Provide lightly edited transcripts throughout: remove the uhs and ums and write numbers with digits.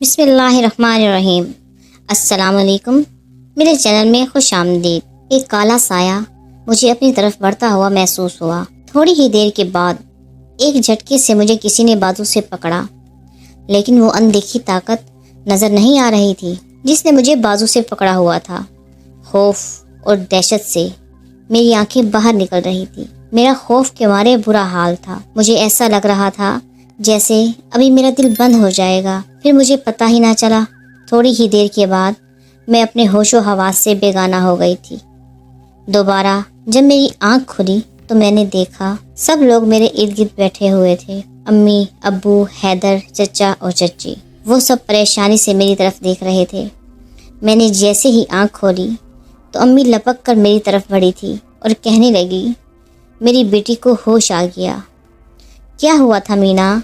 بسم اللہ الرحمن الرحیم۔ السلام علیکم، میرے چینل میں خوش آمدید۔ ایک کالا سایہ مجھے اپنی طرف بڑھتا ہوا محسوس ہوا۔ تھوڑی ہی دیر کے بعد ایک جھٹکے سے مجھے کسی نے بازو سے پکڑا، لیکن وہ اندیکھی طاقت نظر نہیں آ رہی تھی جس نے مجھے بازو سے پکڑا ہوا تھا۔ خوف اور دہشت سے میری آنکھیں باہر نکل رہی تھی۔ میرا خوف کے مارے برا حال تھا۔ مجھے ایسا لگ رہا تھا جیسے ابھی میرا دل بند ہو جائے گا۔ پھر مجھے پتہ ہی نہ چلا، تھوڑی ہی دیر کے بعد میں اپنے ہوش و حواس سے بیگانہ ہو گئی تھی۔ دوبارہ جب میری آنکھ کھلی تو میں نے دیکھا سب لوگ میرے ارد گرد بیٹھے ہوئے تھے۔ امی، ابو، حیدر، چچا اور چچی، وہ سب پریشانی سے میری طرف دیکھ رہے تھے۔ میں نے جیسے ہی آنکھ کھولی تو امی لپک کر میری طرف بڑھی تھی اور کہنے لگی، میری بیٹی کو ہوش آ گیا۔ کیا ہوا تھا مینا؟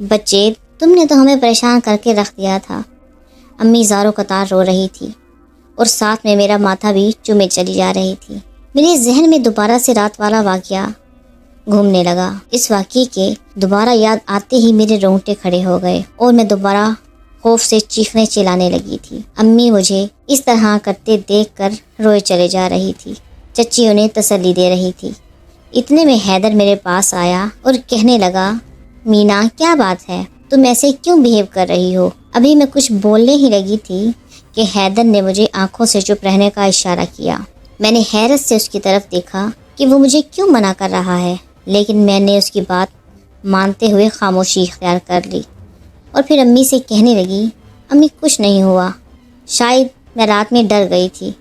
بچے، تم نے تو ہمیں پریشان کر کے رکھ دیا تھا۔ امی زاروں قطار رو رہی تھی اور ساتھ میں میرا ماتھا بھی چومے چلی جا رہی تھی۔ میرے ذہن میں دوبارہ سے رات والا واقعہ گھومنے لگا۔ اس واقعے کے دوبارہ یاد آتے ہی میرے رونگٹے کھڑے ہو گئے اور میں دوبارہ خوف سے چیخنے چلانے لگی تھی۔ امی مجھے اس طرح کرتے دیکھ کر روئے چلے جا رہی تھی۔ چچی انہیں تسلی دے رہی تھی۔ اتنے میں حیدر میرے پاس آیا اور کہنے لگا، مینا کیا بات ہے؟ تم ایسے کیوں بیہیو کر رہی ہو؟ ابھی میں کچھ بولنے ہی لگی تھی کہ حیدر نے مجھے آنکھوں سے چپ رہنے کا اشارہ کیا۔ میں نے حیرت سے اس کی طرف دیکھا کہ وہ مجھے کیوں منع کر رہا ہے، لیکن میں نے اس کی بات مانتے ہوئے خاموشی اختیار کر لی اور پھر امی سے کہنے لگی، امی کچھ نہیں ہوا، شاید میں رات میں ڈر گئی تھی،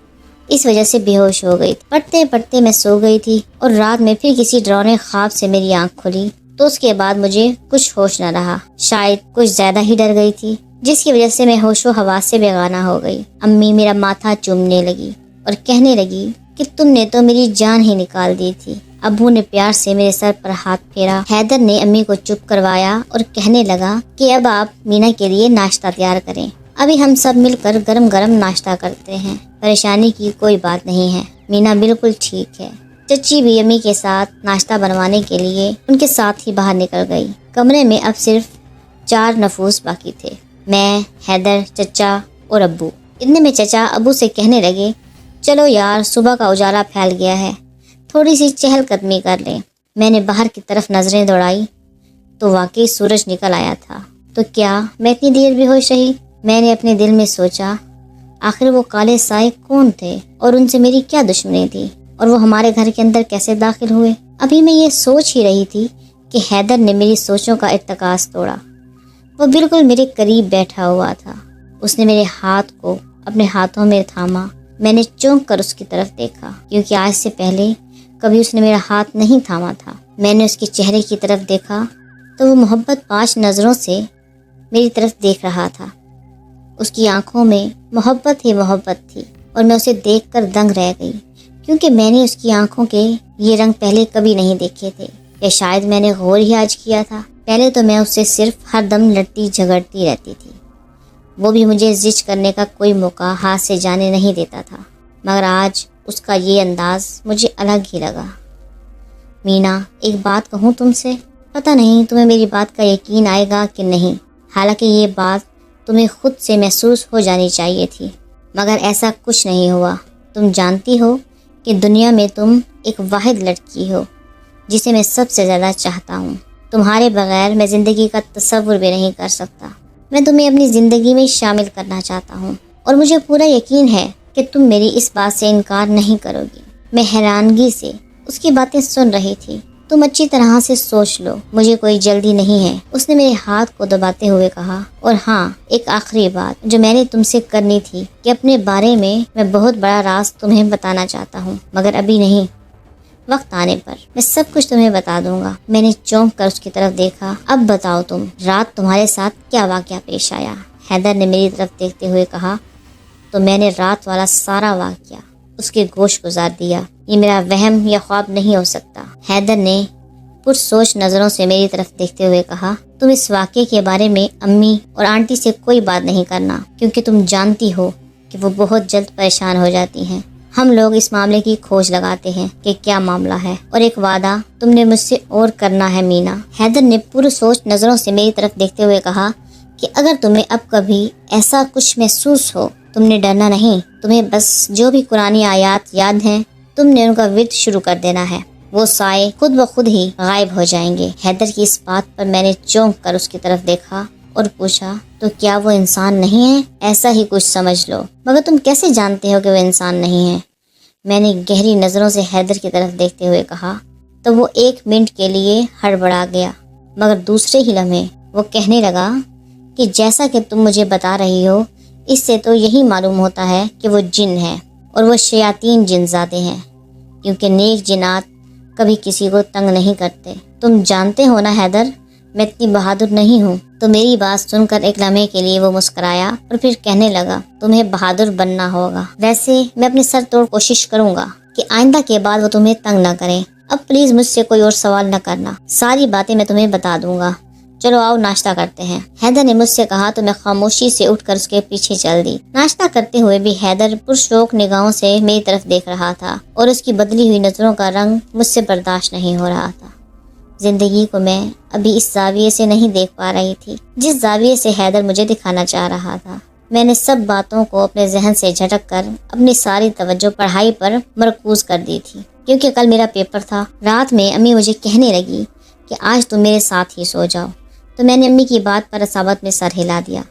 اس وجہ سے بے ہوش ہو گئی۔ پڑھتے پڑھتے میں سو گئی تھی اور رات میں پھر کسی ڈراؤنے خواب سے میری آنکھ کھلی تو اس کے بعد مجھے کچھ ہوش نہ رہا۔ شاید کچھ زیادہ ہی ڈر گئی تھی جس کی وجہ سے میں ہوش و حواس سے بیگانہ ہو گئی۔ امی میرا ماتھا چومنے لگی اور کہنے لگی کہ تم نے تو میری جان ہی نکال دی تھی۔ ابو نے پیار سے میرے سر پر ہاتھ پھیرا۔ حیدر نے امی کو چپ کروایا اور کہنے لگا کہ اب آپ مینا کے لیے ناشتہ تیار کریں، ابھی ہم سب مل کر گرم گرم ناشتہ کرتے ہیں، پریشانی کی کوئی بات نہیں ہے، مینا بالکل ٹھیک ہے۔ چچی بھی امی کے ساتھ ناشتہ بنوانے کے لیے ان کے ساتھ ہی باہر نکل گئی۔ کمرے میں اب صرف 4 نفوس باقی تھے، میں، حیدر، چچا اور ابو۔ اتنے میں چچا ابو سے کہنے لگے، چلو یار، صبح کا اجالا پھیل گیا ہے، تھوڑی سی چہل قدمی کر لیں۔ میں نے باہر کی طرف نظریں دوڑائی تو واقعی سورج نکل آیا تھا۔ تو کیا میں اتنی دیر بے ہوش رہی؟ میں نے اپنے دل میں سوچا، آخر وہ کالے سائے کون تھے اور ان سے میری کیا دشمنی تھی، اور وہ ہمارے گھر کے اندر کیسے داخل ہوئے؟ ابھی میں یہ سوچ ہی رہی تھی کہ حیدر نے میری سوچوں کا ارتکاز توڑا۔ وہ بالکل میرے قریب بیٹھا ہوا تھا۔ اس نے میرے ہاتھ کو اپنے ہاتھوں میں تھاما۔ میں نے چونک کر اس کی طرف دیکھا، کیونکہ آج سے پہلے کبھی اس نے میرا ہاتھ نہیں تھاما تھا۔ میں نے اس کے چہرے کی طرف دیکھا تو وہ محبت پاش نظروں سے میری طرف دیکھ رہا تھا۔ اس کی آنکھوں میں محبت ہی محبت تھی اور میں اسے دیکھ کر دنگ رہ گئی، کیونکہ میں نے اس کی آنکھوں کے یہ رنگ پہلے کبھی نہیں دیکھے تھے، یا شاید میں نے غور ہی آج کیا تھا۔ پہلے تو میں اس سے صرف ہر دم لڑتی جھگڑتی رہتی تھی، وہ بھی مجھے زچ کرنے کا کوئی موقع ہاتھ سے جانے نہیں دیتا تھا، مگر آج اس کا یہ انداز مجھے الگ ہی لگا۔ مینا، ایک بات کہوں تم سے؟ پتہ نہیں تمہیں میری بات کا یقین آئے گا کہ نہیں، حالانکہ یہ بات تمہیں خود سے محسوس ہو جانی چاہیے تھی، مگر ایسا کچھ نہیں ہوا۔ تم جانتی ہو کہ دنیا میں تم ایک واحد لڑکی ہو جسے میں سب سے زیادہ چاہتا ہوں۔ تمہارے بغیر میں زندگی کا تصور بھی نہیں کر سکتا۔ میں تمہیں اپنی زندگی میں شامل کرنا چاہتا ہوں اور مجھے پورا یقین ہے کہ تم میری اس بات سے انکار نہیں کرو گی۔ میں حیرانگی سے اس کی باتیں سن رہی تھی۔ تم اچھی طرح سے سوچ لو، مجھے کوئی جلدی نہیں ہے، اس نے میرے ہاتھ کو دباتے ہوئے کہا۔ اور ہاں، ایک آخری بات جو میں نے تم سے کرنی تھی کہ اپنے بارے میں بہت بڑا راز تمہیں بتانا چاہتا ہوں، مگر ابھی نہیں، وقت آنے پر میں سب کچھ تمہیں بتا دوں گا۔ میں نے چونک کر اس کی طرف دیکھا۔ اب بتاؤ تم، رات تمہارے ساتھ کیا واقعہ پیش آیا؟ حیدر نے میری طرف دیکھتے ہوئے کہا۔ تو میں نے رات والا سارا واقعہ اس کے گوش گزار دیا۔ یہ میرا وہم یا خواب نہیں ہو سکتا، حیدر نے پرسوچ نظروں سے میری طرف دیکھتے ہوئے کہا۔ تم اس واقعے کے بارے میں امی اور آنٹی سے کوئی بات نہیں کرنا، کیونکہ تم جانتی ہو کہ وہ بہت جلد پریشان ہو جاتی ہیں۔ ہم لوگ اس معاملے کی کھوج لگاتے ہیں کہ کیا معاملہ ہے، اور ایک وعدہ تم نے مجھ سے اور کرنا ہے مینا۔ حیدر نے پرسوچ نظروں سے میری طرف دیکھتے ہوئے کہا کہ اگر تمہیں اب کبھی ایسا کچھ محسوس ہو تم نے ڈرنا نہیں، تمہیں بس جو بھی قرآنی آیات یاد ہیں تم نے ان کا ورد شروع کر دینا ہے، وہ سائے خود بخود ہی غائب ہو جائیں گے۔ حیدر کی اس بات پر میں نے چونک کر اس کی طرف دیکھا اور پوچھا تو کیا وہ انسان نہیں ہے؟ ایسا ہی کچھ سمجھ لو، مگر تم کیسے جانتے ہو کہ وہ انسان نہیں ہے؟ میں نے گہری نظروں سے حیدر کی طرف دیکھتے ہوئے کہا تو وہ 1 منٹ کے لیے ہڑبڑا گیا، مگر دوسرے ہی لمحے وہ کہنے لگا کہ جیسا کہ تم مجھے بتا رہی ہو اس سے تو یہی معلوم ہوتا ہے کہ وہ جن ہے اور وہ شیاطین جن زادے ہیں، کیونکہ نیک جنات کبھی کسی کو تنگ نہیں کرتے۔ تم جانتے ہو نا حیدر، میں اتنی بہادر نہیں ہوں۔ تو میری بات سن کر ایک لمحے کے لیے وہ مسکرایا اور پھر کہنے لگا تمہیں بہادر بننا ہوگا، ویسے میں اپنی سر توڑ کوشش کروں گا کہ آئندہ کے بعد وہ تمہیں تنگ نہ کریں۔ اب پلیز مجھ سے کوئی اور سوال نہ کرنا، ساری باتیں میں تمہیں بتا دوں گا۔ چلو آؤ ناشتہ کرتے ہیں، حیدر نے مجھ سے کہا تو میں خاموشی سے اٹھ کر اس کے پیچھے چل دی۔ ناشتہ کرتے ہوئے بھی حیدر پرشوق نگاہوں سے میری طرف دیکھ رہا تھا اور اس کی بدلی ہوئی نظروں کا رنگ مجھ سے برداشت نہیں ہو رہا تھا۔ زندگی کو میں ابھی اس زاویے سے نہیں دیکھ پا رہی تھی جس زاویے سے حیدر مجھے دکھانا چاہ رہا تھا۔ میں نے سب باتوں کو اپنے ذہن سے جھٹک کر اپنی ساری توجہ پڑھائی پر مرکوز کر دی تھی، کیونکہ کل میرا پیپر تھا۔ رات میں امی مجھے کہنے لگی کہ آج تم میرے ساتھ ہی سو جاؤ، تو میں نے امی کی بات پر اصابت میں سر ہلا دیا،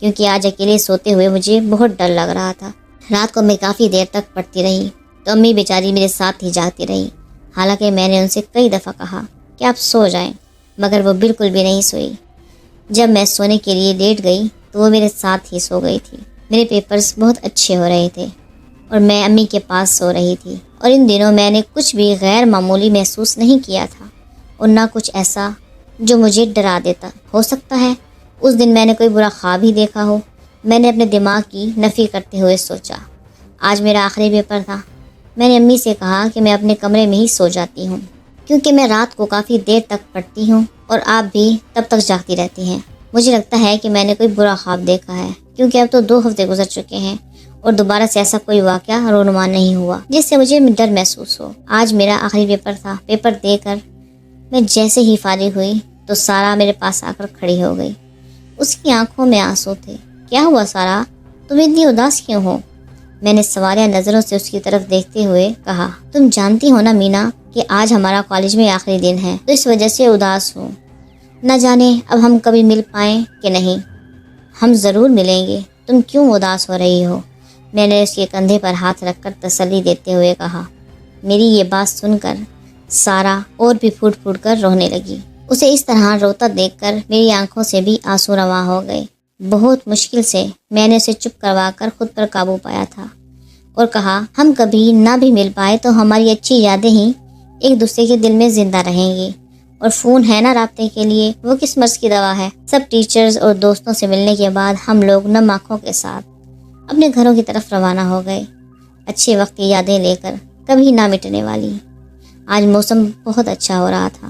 کیونکہ آج اکیلے سوتے ہوئے مجھے بہت ڈر لگ رہا تھا۔ رات کو میں کافی دیر تک پڑھتی رہی تو امی بیچاری میرے ساتھ ہی جاگتی رہی، حالانکہ میں نے ان سے کئی دفعہ کہا کہ آپ سو جائیں، مگر وہ بالکل بھی نہیں سوئی۔ جب میں سونے کے لیے لیٹ گئی تو وہ میرے ساتھ ہی سو گئی تھی۔ میرے پیپرز بہت اچھے ہو رہے تھے اور میں امی کے پاس سو رہی تھی، اور ان دنوں میں نے کچھ بھی غیر معمولی محسوس نہیں کیا تھا اور نہ کچھ ایسا جو مجھے ڈرا دیتا۔ ہو سکتا ہے اس دن میں نے کوئی برا خواب ہی دیکھا ہو۔ میں نے اپنے دماغ کی نفی کرتے ہوئے سوچا آج میرا آخری پیپر تھا۔ میں نے امی سے کہا کہ میں اپنے کمرے میں ہی سو جاتی ہوں، کیونکہ میں رات کو کافی دیر تک پڑھتی ہوں اور آپ بھی تب تک جاگتی رہتی ہیں۔ مجھے لگتا ہے کہ میں نے کوئی برا خواب دیکھا ہے، کیونکہ اب تو 2 ہفتے گزر چکے ہیں اور دوبارہ سے ایسا کوئی واقعہ رونما نہیں ہوا جس سے مجھے ڈر محسوس ہو۔ آج میرا آخری پیپر تھا۔ پیپر دے کر میں جیسے ہی فارغ ہوئی تو سارا میرے پاس آ کر کھڑی ہو گئی۔ اس کی آنکھوں میں آنسو تھے۔ کیا ہوا سارا، تم اتنی اداس کیوں ہو؟ میں نے سوالیہ نظروں سے اس کی طرف دیکھتے ہوئے کہا تم جانتی ہو نا مینا کہ آج ہمارا کالج میں آخری دن ہے، تو اس وجہ سے اداس ہوں۔ نہ جانے اب ہم کبھی مل پائیں کہ نہیں۔ ہم ضرور ملیں گے، تم کیوں اداس ہو رہی ہو؟ میں نے اس کے کندھے پر ہاتھ رکھ کر تسلی دیتے ہوئے کہا۔ میری یہ بات سن کر سارا اور بھی پھوٹ پھوٹ کر رونے لگی۔ اسے اس طرح روتا دیکھ کر میری آنکھوں سے بھی آنسو رواں ہو گئے۔ بہت مشکل سے میں نے اسے چپ کروا کر خود پر قابو پایا تھا اور کہا ہم کبھی نہ بھی مل پائے تو ہماری اچھی یادیں ہی ایک دوسرے کے دل میں زندہ رہیں گی، اور فون ہے نا رابطے کے لیے، وہ کس مرض کی دوا ہے۔ سب ٹیچرز اور دوستوں سے ملنے کے بعد ہم لوگ نم آنکھوں کے ساتھ اپنے گھروں کی طرف روانہ ہو گئے، اچھے وقت کی یادیں لے کر، کبھی نہ مٹنے والی۔ آج موسم بہت اچھا ہو رہا تھا۔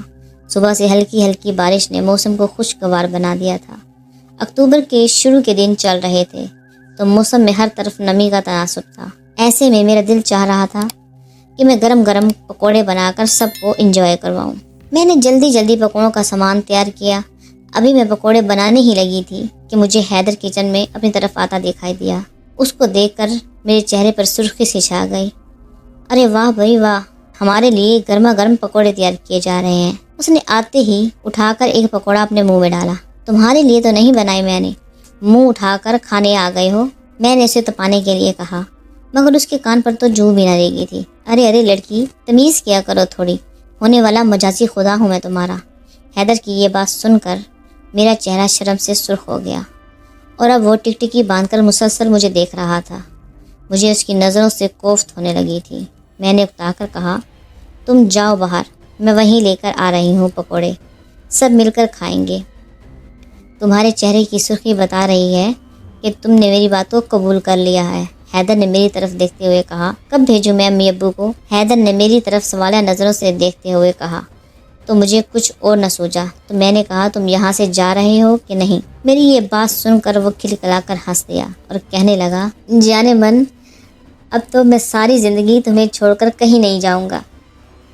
صبح سے ہلکی ہلکی بارش نے موسم کو خوشگوار بنا دیا تھا۔ اکتوبر کے شروع کے دن چل رہے تھے تو موسم میں ہر طرف نمی کا تناسب تھا۔ ایسے میں میرا دل چاہ رہا تھا کہ میں گرم گرم پکوڑے بنا کر سب کو انجوائے کرواؤں۔ میں نے جلدی جلدی پکوڑوں کا سامان تیار کیا۔ ابھی میں پکوڑے بنانے ہی لگی تھی کہ مجھے حیدر کچن میں اپنی طرف آتا دکھائی دیا۔ اس کو دیکھ کر میرے چہرے پر سرخی سی چھا گئی۔ ارے واہ بھائی واہ، ہمارے لیے گرما گرم پکوڑے تیار کیے جا رہے ہیں۔ اس نے آتے ہی اٹھا کر ایک پکوڑا اپنے منہ میں ڈالا۔ تمہارے لیے تو نہیں بنائے میں نے، منہ اٹھا کر کھانے آ گئے ہو، میں نے اسے تپانے کے لیے کہا، مگر اس کے کان پر تو جو بھی نہ ریگی تھی۔ ارے لڑکی، تمیز کیا کرو تھوڑی، ہونے والا مجازی خدا ہوں میں تمہارا۔ حیدر کی یہ بات سن کر میرا چہرہ شرم سے سرخ ہو گیا اور اب وہ ٹکٹکی باندھ کر مسلسل مجھے دیکھ رہا تھا۔ مجھے اس کی نظروں سے کوفت ہونے لگی تھی۔ میں نے اکتا کر کہا تم جاؤ باہر، میں وہیں لے کر آ رہی ہوں پکوڑے، سب مل کر کھائیں گے۔ تمہارے چہرے کی سرخی بتا رہی ہے کہ تم نے میری باتوں کو قبول کر لیا ہے، حیدر نے میری طرف دیکھتے ہوئے کہا۔ کب بھیجوں میں امی ابو کو؟ حیدر نے میری طرف سوالیہ نظروں سے دیکھتے ہوئے کہا۔ تو مجھے کچھ اور نہ سوچا تو میں نے کہا تم یہاں سے جا رہے ہو کہ نہیں؟ میری یہ بات سن کر وہ کھلکھلا کر ہنس دیا اور کہنے لگا جانے من، اب تو میں ساری زندگی تمہیں چھوڑ کر کہیں نہیں جاؤں گا۔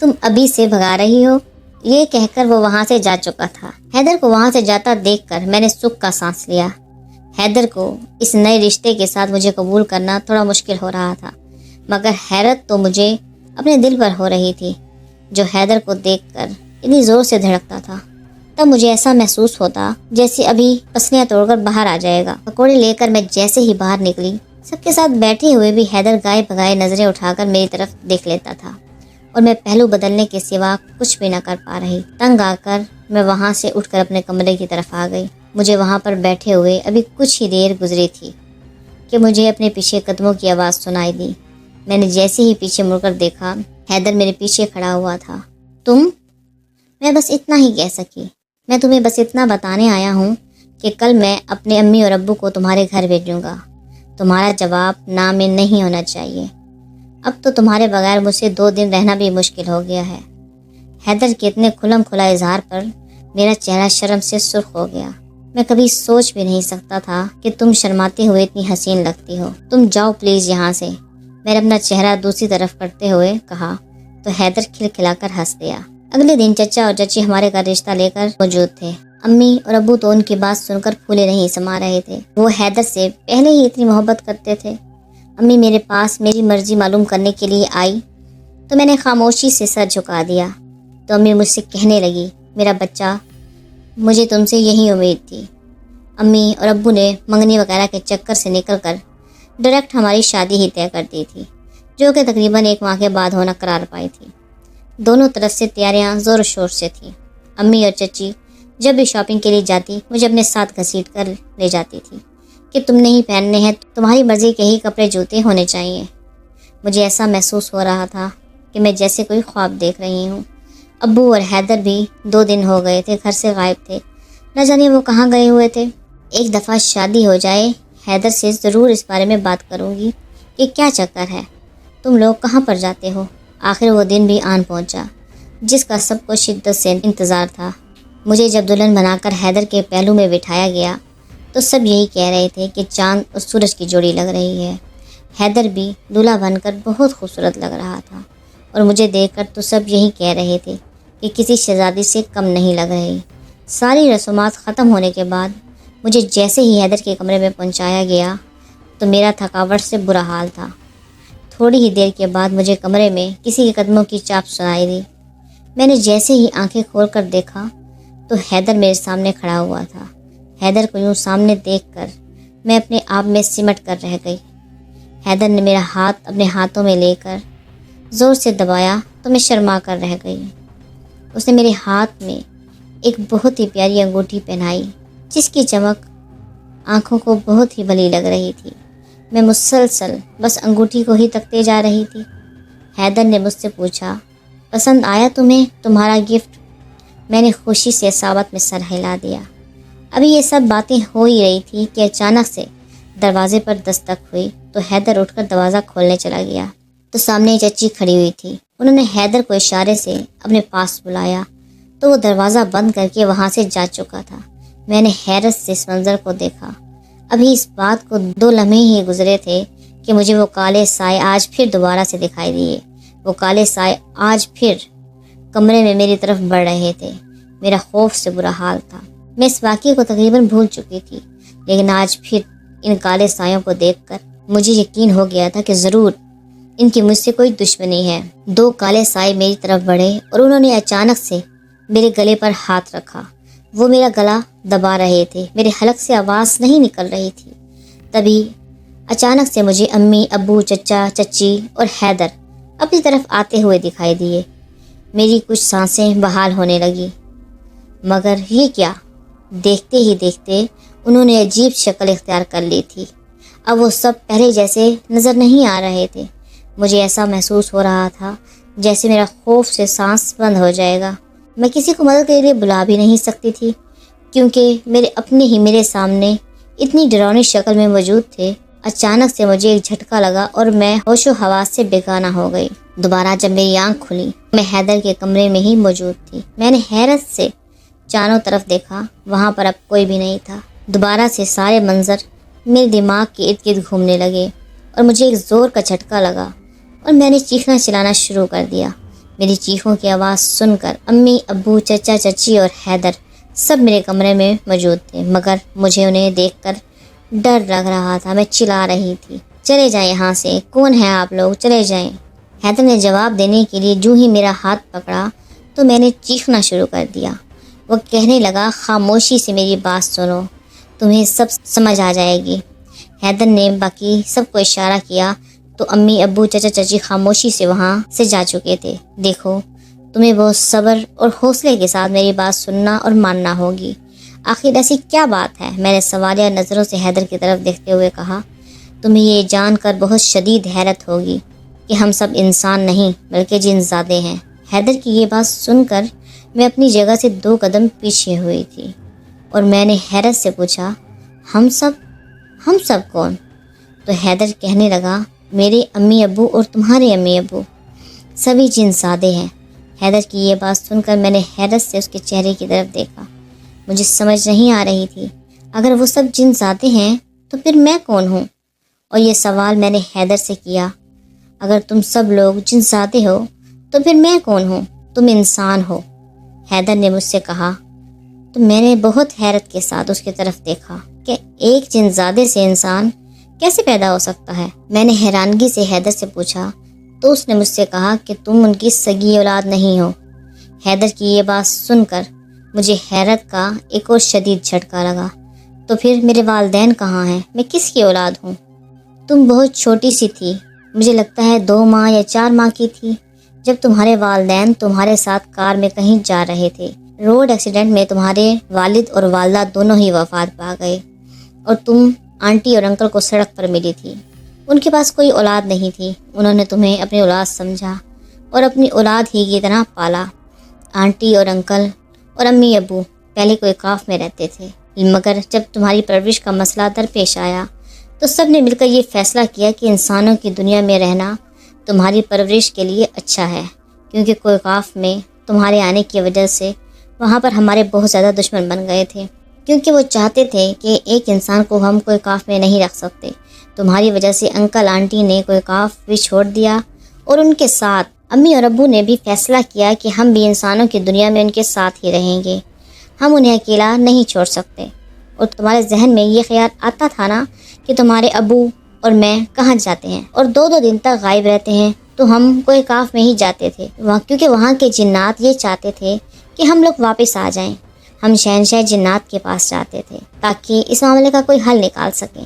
تم ابھی سے بھگا رہی ہو یہ کہہ کر وہ وہاں سے جا چکا تھا۔ حیدر کو وہاں سے جاتا دیکھ کر میں نے سکھ کا سانس لیا۔ حیدر کو اس نئے رشتے کے ساتھ مجھے قبول کرنا تھوڑا مشکل ہو رہا تھا، مگر حیرت تو مجھے اپنے دل پر ہو رہی تھی جو حیدر کو دیکھ کر اتنی زور سے دھڑکتا تھا۔ تب مجھے ایسا محسوس ہوتا جیسے ابھی پسلیاں توڑ کر باہر آ جائے گا۔ پکوڑے لے کر میں جیسے ہی باہر نکلی، سب کے ساتھ بیٹھے ہوئے بھی حیدر گائے بگائے نظریں اٹھا کر میری طرف دیکھ لیتا تھا اور میں پہلو بدلنے کے سوا کچھ بھی نہ کر پا رہی۔ تنگ آ کر میں وہاں سے اٹھ کر اپنے کمرے کی طرف آ گئی۔ مجھے وہاں پر بیٹھے ہوئے ابھی کچھ ہی دیر گزری تھی کہ مجھے اپنے پیچھے قدموں کی آواز سنائی دی۔ میں نے جیسے ہی پیچھے مڑ کر دیکھا، حیدر میرے پیچھے کھڑا ہوا تھا۔ تم؟ میں بس اتنا ہی کہہ سکی۔ میں تمہیں بس اتنا بتانے آیا ہوں کہ کل میں اپنے امی اور ابو کو تمہارے گھر بھیجوں گا۔ تمہارا جواب نہ میں نہیں ہونا چاہیے۔ اب تو تمہارے بغیر مجھ سے 2 دن رہنا بھی مشکل ہو گیا ہے۔ حیدر کے اتنے کھلم کھلا اظہار پر میرا چہرہ شرم سے سرخ ہو گیا۔ میں کبھی سوچ بھی نہیں سکتا تھا کہ تم شرماتے ہوئے اتنی حسین لگتی ہو۔ تم جاؤ پلیز یہاں سے، میں نے اپنا چہرہ دوسری طرف کرتے ہوئے کہا تو حیدر کھلکھلا کر ہنس دیا۔ اگلے دن چچا اور چچی ہمارے گھر رشتہ لے کر موجود تھے۔ امی اور ابو تو ان کی بات سن کر پھولے نہیں سما رہے تھے۔ وہ حیدر سے پہلے ہی اتنی محبت کرتے تھے۔ امی میرے پاس میری مرضی معلوم کرنے کے لیے آئی تو میں نے خاموشی سے سر جھکا دیا۔ تو امی مجھ سے کہنے لگی، میرا بچہ، مجھے تم سے یہی امید تھی۔ امی اور ابو نے منگنی وغیرہ کے چکر سے نکل کر ڈائریکٹ ہماری شادی ہی طے کر دی تھی، جو کہ تقریباً 1 ماہ کے بعد ہونا قرار پائی تھی۔ دونوں طرف سے تیاریاں زور و شور سے تھیں۔ امی اور چچی جب بھی شاپنگ کے لیے جاتی مجھے اپنے ساتھ گھسیٹ کر لے جاتی تھی کہ تم نہیں پہننے ہیں، تمہاری مرضی کے ہی کپڑے جوتے ہونے چاہیے۔ مجھے ایسا محسوس ہو رہا تھا کہ میں جیسے کوئی خواب دیکھ رہی ہوں۔ ابو اور حیدر بھی 2 دن ہو گئے تھے گھر سے غائب تھے، نہ جانے وہ کہاں گئے ہوئے تھے۔ ایک دفعہ شادی ہو جائے حیدر سے ضرور اس بارے میں بات کروں گی کہ کیا چکر ہے، تم لوگ کہاں پر جاتے ہو۔ آخر وہ دن بھی آن پہنچا جس کا سب کو شدت سے انتظار تھا۔ مجھے جب دلہن بنا کر حیدر کے پہلو میں بٹھایا گیا تو سب یہی کہہ رہے تھے کہ چاند اور سورج کی جوڑی لگ رہی ہے۔ حیدر بھی دولہا بن کر بہت خوبصورت لگ رہا تھا اور مجھے دیکھ کر تو سب یہی کہہ رہے تھے کہ کسی شہزادی سے کم نہیں لگ رہی۔ ساری رسومات ختم ہونے کے بعد مجھے جیسے ہی حیدر کے کمرے میں پہنچایا گیا تو میرا تھکاوٹ سے برا حال تھا۔ تھوڑی ہی دیر کے بعد مجھے کمرے میں کسی کے قدموں کی چاپ سنائی دی۔ میں نے جیسے ہی آنکھیں کھول کر دیکھا تو حیدر میرے سامنے کھڑا ہوا تھا۔ حیدر کو یوں سامنے دیکھ کر میں اپنے آپ میں سمٹ کر رہ گئی۔ حیدر نے میرا ہاتھ اپنے ہاتھوں میں لے کر زور سے دبایا تو میں شرما کر رہ گئی۔ اس نے میرے ہاتھ میں ایک بہت ہی پیاری انگوٹھی پہنائی جس کی چمک آنکھوں کو بہت ہی بھلی لگ رہی تھی۔ میں مسلسل بس انگوٹھی کو ہی تکتے جا رہی تھی۔ حیدر نے مجھ سے پوچھا، پسند آیا تمہیں تمہارا گفٹ؟ میں نے خوشی سے ساوت میں سر ہلا دیا۔ ابھی یہ سب باتیں ہو ہی رہی تھی کہ اچانک سے دروازے پر دستک ہوئی تو حیدر اٹھ کر دروازہ کھولنے چلا گیا تو سامنے چچی کھڑی ہوئی تھی۔ انہوں نے حیدر کو اشارے سے اپنے پاس بلایا تو وہ دروازہ بند کر کے وہاں سے جا چکا تھا۔ میں نے حیرت سے اس منظر کو دیکھا۔ ابھی اس بات کو 2 لمحے ہی گزرے تھے کہ مجھے وہ کالے سائے آج پھر دوبارہ سے دکھائی دیے۔ وہ کالے سائے آج پھر کمرے میں میری طرف بڑھ رہے تھے۔ میرا خوف سے برا حال تھا۔ میں اس واقعے کو تقریباً بھول چکی تھی، لیکن آج پھر ان کالے سایوں کو دیکھ کر مجھے یقین ہو گیا تھا کہ ضرور ان کی مجھ سے کوئی دشمنی ہے۔ 2 کالے سائے میری طرف بڑھے اور انہوں نے اچانک سے میرے گلے پر ہاتھ رکھا۔ وہ میرا گلا دبا رہے تھے، میرے حلق سے آواز نہیں نکل رہی تھی۔ تبھی اچانک سے مجھے امی، ابو، چچا، چچی اور حیدر اپنی طرف آتے ہوئے دکھائی دیے۔ میری کچھ سانسیں بحال ہونے لگی۔ مگر یہ کیا؟ دیکھتے ہی دیکھتے انہوں نے عجیب شکل اختیار کر لی تھی۔ اب وہ سب پہلے جیسے نظر نہیں آ رہے تھے۔ مجھے ایسا محسوس ہو رہا تھا جیسے میرا خوف سے سانس بند ہو جائے گا۔ میں کسی کو مدد کے لیے بلا بھی نہیں سکتی تھی کیونکہ میرے اپنے ہی میرے سامنے اتنی ڈراؤنی شکل میں موجود تھے۔ اچانک سے مجھے ایک جھٹکا لگا اور میں ہوش و حواس سے بیگانہ ہو گئی۔ دوبارہ جب میری آنکھ کھلی میں حیدر کے کمرے میں ہی موجود تھی۔ میں نے حیرت سے چاروں طرف دیکھا، وہاں پر اب کوئی بھی نہیں تھا۔ دوبارہ سے سارے منظر میرے دماغ کے ارد گرد گھومنے لگے اور مجھے ایک زور کا جھٹکا لگا اور میں نے چیخنا چلانا شروع کر دیا۔ میری چیخوں کی آواز سن کر امی، ابو، چچا، چچی اور حیدر سب میرے کمرے میں موجود تھے، مگر مجھے انہیں دیکھ کر ڈر لگ رہا تھا۔ میں چلا رہی تھی، چلے جائیں یہاں سے، کون ہیں آپ لوگ، چلے جائیں۔ حیدر نے جواب دینے کے لیے جو ہی میرا ہاتھ پکڑا تو میں نے چیخنا شروع کر دیا۔ وہ کہنے لگا، خاموشی سے میری بات سنو، تمہیں سب سمجھ آ جائے گی۔ حیدر نے باقی سب کو اشارہ کیا تو امی، ابو، چچا، چچی خاموشی سے وہاں سے جا چکے تھے۔ دیکھو، تمہیں بہت صبر اور حوصلے کے ساتھ میری بات سننا اور ماننا ہوگی۔ آخر ایسی کیا بات ہے؟ میں نے سوالیہ نظروں سے حیدر کی طرف دیکھتے ہوئے کہا۔ تمہیں یہ جان کر بہت شدید حیرت ہوگی کہ ہم سب انسان نہیں بلکہ جن زادے ہیں۔ حیدر کی یہ بات سن کر میں اپنی جگہ سے 2 قدم پیچھے ہوئی تھی اور میں نے حیرت سے پوچھا، ہم سب کون؟ تو حیدر کہنے لگا، میرے امی ابو اور تمہارے امی ابو سبھی جن زادے ہیں۔ حیدر کی یہ بات سن کر میں نے حیرت سے اس کے چہرے کی طرف دیکھا۔ مجھے سمجھ نہیں آ رہی تھی، اگر وہ سب جن زادے ہیں تو پھر میں کون ہوں؟ اور یہ سوال میں نے حیدر سے کیا، اگر تم سب لوگ جن زادے ہو تو پھر میں کون ہوں؟ تم انسان ہو، حیدر نے مجھ سے کہا۔ تو میں نے بہت حیرت کے ساتھ اس کی طرف دیکھا کہ ایک جن زادے سے انسان کیسے پیدا ہو سکتا ہے؟ میں نے حیرانگی سے حیدر سے پوچھا تو اس نے مجھ سے کہا کہ تم ان کی سگی اولاد نہیں ہو۔ حیدر کی یہ بات سن کر مجھے حیرت کا ایک اور شدید جھٹکا لگا۔ تو پھر میرے والدین کہاں ہیں؟ میں کس کی اولاد ہوں؟ تم بہت چھوٹی سی تھی، مجھے لگتا ہے 2 ماہ یا 4 ماہ کی تھی، جب تمہارے والدین تمہارے ساتھ کار میں کہیں جا رہے تھے۔ روڈ ایکسیڈنٹ میں تمہارے والد اور والدہ دونوں ہی وفات پا گئے اور تم آنٹی اور انکل کو سڑک پر ملی تھی۔ ان کے پاس کوئی اولاد نہیں تھی، انہوں نے تمہیں اپنی اولاد سمجھا اور اپنی اولاد ہی کی طرح پالا۔ آنٹی اور انکل اور امی ابو پہلے کوئی کاف میں رہتے تھے، مگر جب تمہاری پرورش کا مسئلہ درپیش آیا تو سب نے مل کر یہ فیصلہ کیا کہ انسانوں کی دنیا میں رہنا تمہاری پرورش کے لیے اچھا ہے، کیونکہ کوئی کاف میں تمہارے آنے کی وجہ سے وہاں پر ہمارے بہت زیادہ دشمن بن گئے تھے، کیونکہ وہ چاہتے تھے کہ ایک انسان کو ہم کوئی کاف میں نہیں رکھ سکتے۔ تمہاری وجہ سے انکل آنٹی نے کوئی کاف بھی چھوڑ دیا اور ان کے ساتھ امی اور ابو نے بھی فیصلہ کیا کہ ہم بھی انسانوں کی دنیا میں ان کے ساتھ ہی رہیں گے، ہم انہیں اکیلا نہیں چھوڑ سکتے۔ اور تمہارے ذہن میں یہ خیال آتا تھا نا کہ تمہارے ابو اور میں کہاں جاتے ہیں اور 2 دن تک غائب رہتے ہیں، تو ہم کوئی کاف میں ہی جاتے تھے کیونکہ وہاں کے جنات یہ چاہتے تھے کہ ہم لوگ واپس آ جائیں۔ ہم شہنشاہ جنات کے پاس جاتے تھے تاکہ اس معاملے کا کوئی حل نکال سکیں۔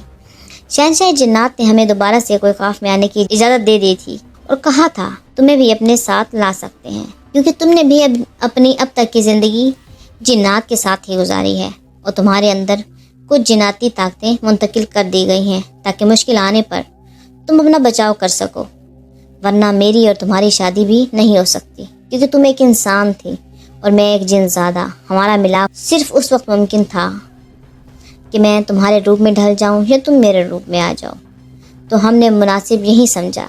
شہنشاہ جنات نے ہمیں دوبارہ سے کوئی کاف میں آنے کی اجازت دے دی تھی اور کہا تھا تمہیں بھی اپنے ساتھ لا سکتے ہیں، کیونکہ تم نے بھی اپنی اب تک کی زندگی جنات کے ساتھ ہی گزاری ہے اور تمہارے اندر کچھ جناتی طاقتیں منتقل کر دی گئی ہیں تاکہ مشکل آنے پر تم اپنا بچاؤ کر سکو، ورنہ میری اور تمہاری شادی بھی نہیں ہو سکتی، کیونکہ تم ایک انسان تھی اور میں ایک جن زادہ۔ ہمارا ملاپ صرف اس وقت ممکن تھا کہ میں تمہارے روپ میں ڈھل جاؤں یا تم میرے روپ میں آ جاؤ، تو ہم نے مناسب یہی سمجھا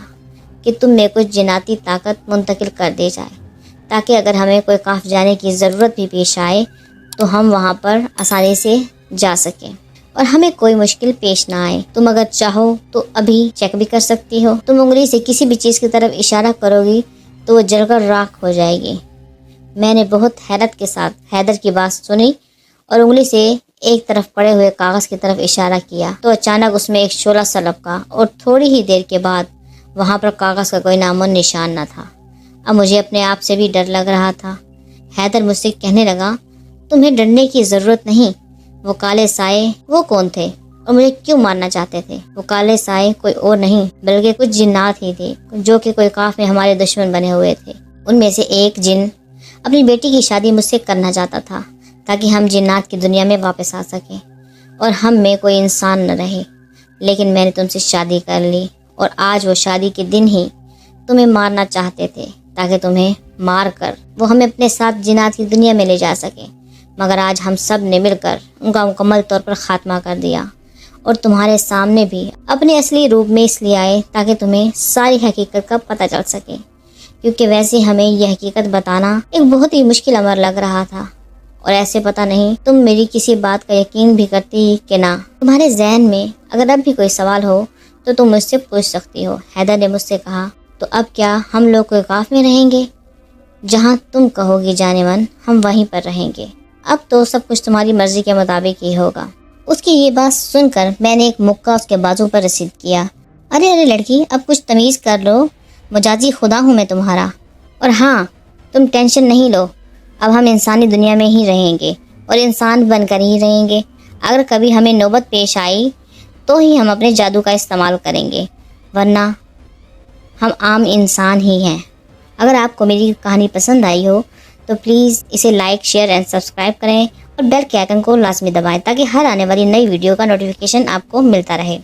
کہ تم میں کچھ جناتی طاقت منتقل کر دی جائے تاکہ اگر ہمیں کوئی کاف جانے کی ضرورت بھی پیش آئے تو ہم وہاں پر آسانی سے جا سکیں اور ہمیں کوئی مشکل پیش نہ آئے۔ تم اگر چاہو تو ابھی چیک بھی کر سکتی ہو، تم انگلی سے کسی بھی چیز کی طرف اشارہ کرو گی تو وہ جل کر راکھ ہو جائے گی۔ میں نے بہت حیرت کے ساتھ حیدر کی بات سنی اور انگلی سے ایک طرف پڑے ہوئے کاغذ کی طرف اشارہ کیا تو اچانک اس میں ایک شعلہ سا لپکا اور تھوڑی ہی دیر کے بعد وہاں پر کاغذ کا کوئی نام و نشان نہ تھا۔ اب مجھے اپنے آپ سے بھی ڈر لگ رہا تھا۔ حیدر مجھ سے کہنے لگا، تمہیں ڈرنے کی ضرورت نہیں، وہ کالے سائے وہ کون تھے اور مجھے کیوں مارنا چاہتے تھے؟ وہ کالے سائے کوئی اور نہیں بلکہ کچھ جنات ہی تھے جو کہ کوئی کاف میں ہمارے دشمن بنے ہوئے تھے۔ ان میں سے ایک جن اپنی بیٹی کی شادی مجھ سے کرنا چاہتا تھا تاکہ ہم جنات کی دنیا میں واپس آ سکیں اور ہم میں کوئی انسان نہ رہے، لیکن میں نے تم سے شادی کر لی اور آج وہ شادی کے دن ہی تمہیں مارنا چاہتے تھے تاکہ تمہیں مار کر وہ ہمیں اپنے ساتھ جنات کی دنیا میں لے جا سکیں، مگر آج ہم سب نے مل کر ان کا مکمل طور پر خاتمہ کر دیا اور تمہارے سامنے بھی اپنے اصلی روپ میں اس لیے آئے تاکہ تمہیں ساری حقیقت کا پتہ چل سکے، کیونکہ ویسے ہمیں یہ حقیقت بتانا ایک بہت ہی مشکل امر لگ رہا تھا اور ایسے پتہ نہیں تم میری کسی بات کا یقین بھی کرتی کہ نہ۔ تمہارے ذہن میں اگر اب بھی کوئی سوال ہو تو تم مجھ سے پوچھ سکتی ہو، حیدر نے مجھ سے کہا۔ تو اب کیا ہم لوگ کوئی کاف میں رہیں گے؟ جہاں تم کہو گی جانے من ہم وہیں پر رہیں گے، اب تو سب کچھ تمہاری مرضی کے مطابق ہی ہوگا۔ اس کی یہ بات سن کر میں نے ایک مکہ اس کے بازو پر رسید کیا۔ ارے ارے لڑکی، اب کچھ تمیز کر لو، مجازی خدا ہوں میں تمہارا۔ اور ہاں، تم ٹینشن نہیں لو، اب ہم انسانی دنیا میں ہی رہیں گے اور انسان بن کر ہی رہیں گے۔ اگر کبھی ہمیں نوبت پیش آئی تو ہی ہم اپنے جادو کا استعمال کریں گے، ورنہ ہم عام انسان ہی ہیں۔ اگر آپ کو میری کہانی پسند آئی ہو تو پلیز اسے لائک، شیئر اینڈ سبسکرائب کریں اور بیل کے آئکن کو لازمی دبائیں تاکہ ہر آنے والی نئی ویڈیو کا نوٹیفیکیشن آپ کو ملتا رہے۔